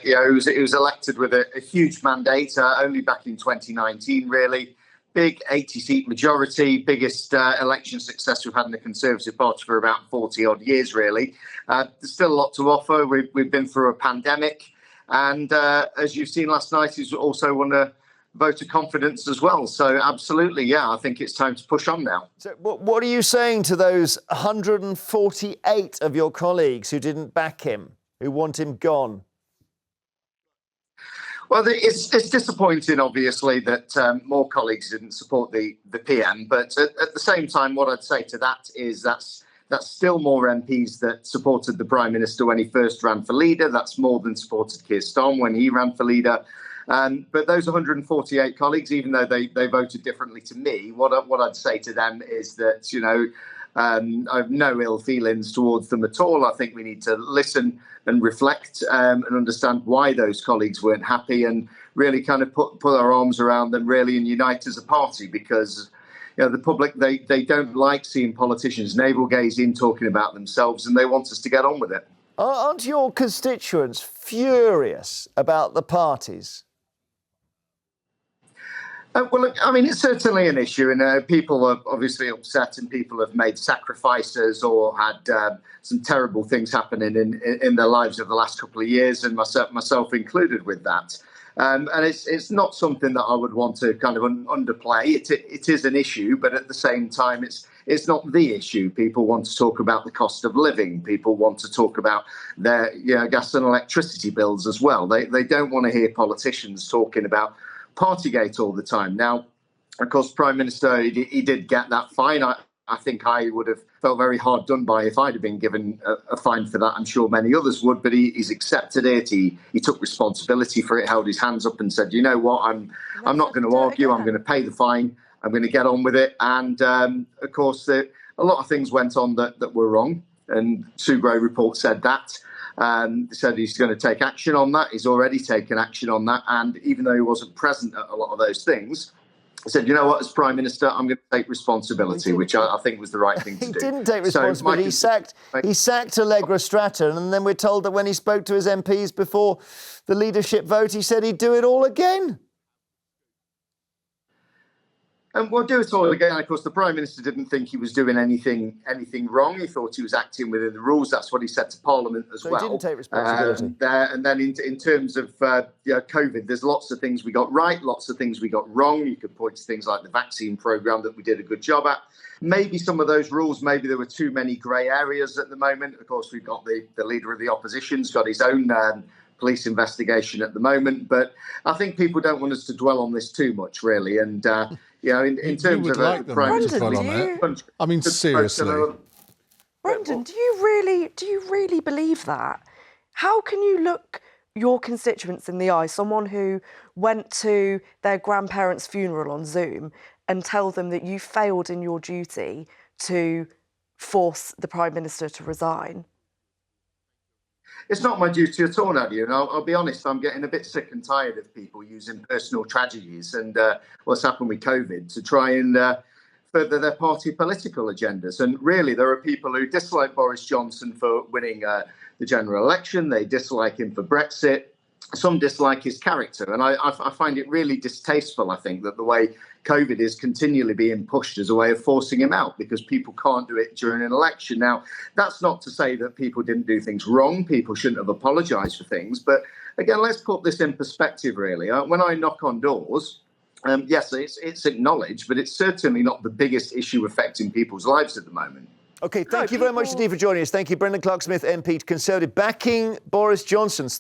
He was elected with a huge mandate only back in 2019, really. Big 80-seat majority, biggest election success we've had in the Conservative Party for about 40-odd years, really. There's still a lot to offer. We've been through a pandemic. And as you've seen last night, he's also won a vote of confidence as well. So absolutely, yeah, I think it's time to push on now. So what are you saying to those 148 of your colleagues who didn't back him, who want him gone? Well, it's disappointing, obviously, that more colleagues didn't support the PM. But at the same time, what I'd say to that is that's still more MPs that supported the Prime Minister when he first ran for leader. That's more than supported Keir Starmer when he ran for leader. But those 148 colleagues, even though they voted differently to me, what I'd say to them is that, I have no ill feelings towards them at all. I think we need to listen and reflect and understand why those colleagues weren't happy and really kind of put our arms around them really and unite as a party, because the public, they don't like seeing politicians navel gazing, talking about themselves, and they want us to get on with it. Aren't your constituents furious about the parties? Well, look, I mean, it's certainly an issue, and people are obviously upset, and people have made sacrifices or had some terrible things happening in their lives over the last couple of years, and myself included with that. And it's not something that I would want to kind of underplay. It is an issue, but at the same time, it's not the issue. People want to talk about the cost of living. People want to talk about their gas and electricity bills as well. They don't want to hear politicians talking about Partygate all the time. Now, of course, Prime Minister, he did get that fine. I think I would have felt very hard done by if I'd have been given a fine for that. I'm sure many others would, but he's accepted it. He took responsibility for it, held his hands up and said, you know what, I'm not going to argue. I'm going to pay the fine. I'm going to get on with it. And of course, a lot of things went on that were wrong. And Sue Gray report said that. Said he's going to take action on that. He's already taken action on that. And even though he wasn't present at a lot of those things, he said, you know what, as Prime Minister, I'm going to take responsibility, which I think was the right thing to do. He didn't take responsibility. So he sacked Allegra Stratton. And then we're told that when he spoke to his MPs before the leadership vote, he said he'd do it all again. And we'll do it all again. Of course, the Prime Minister didn't think he was doing anything wrong. He thought he was acting within the rules. That's what he said to Parliament as well. He didn't take responsibility. And then in terms of COVID, there's lots of things we got right, lots of things we got wrong. You could point to things like the vaccine programme that we did a good job at. Maybe some of those rules, maybe there were too many grey areas at the moment. Of course, we've got the Leader of the Opposition's got his own police investigation at the moment. But I think people don't want us to dwell on this too much, really. And in terms of like Prime Minister, I mean, seriously, Brendan, do you really believe that? How can you look your constituents in the eye, someone who went to their grandparents' funeral on Zoom, and tell them that you failed in your duty to force the Prime Minister to resign? It's not my duty at all, Nadia, and I'll be honest, I'm getting a bit sick and tired of people using personal tragedies and what's happened with COVID to try and further their party political agendas. And really, there are people who dislike Boris Johnson for winning the general election. They dislike him for Brexit. Some dislike his character. And I find it really distasteful, I think, that the way COVID is continually being pushed as a way of forcing him out because people can't do it during an election. Now, that's not to say that people didn't do things wrong. People shouldn't have apologised for things. But again, let's put this in perspective, really. When I knock on doors, yes, it's acknowledged, but it's certainly not the biggest issue affecting people's lives at the moment. OK, thank you very much indeed for joining us. Thank you, Brendan Clarke-Smith MP, Conservative, backing Boris Johnson.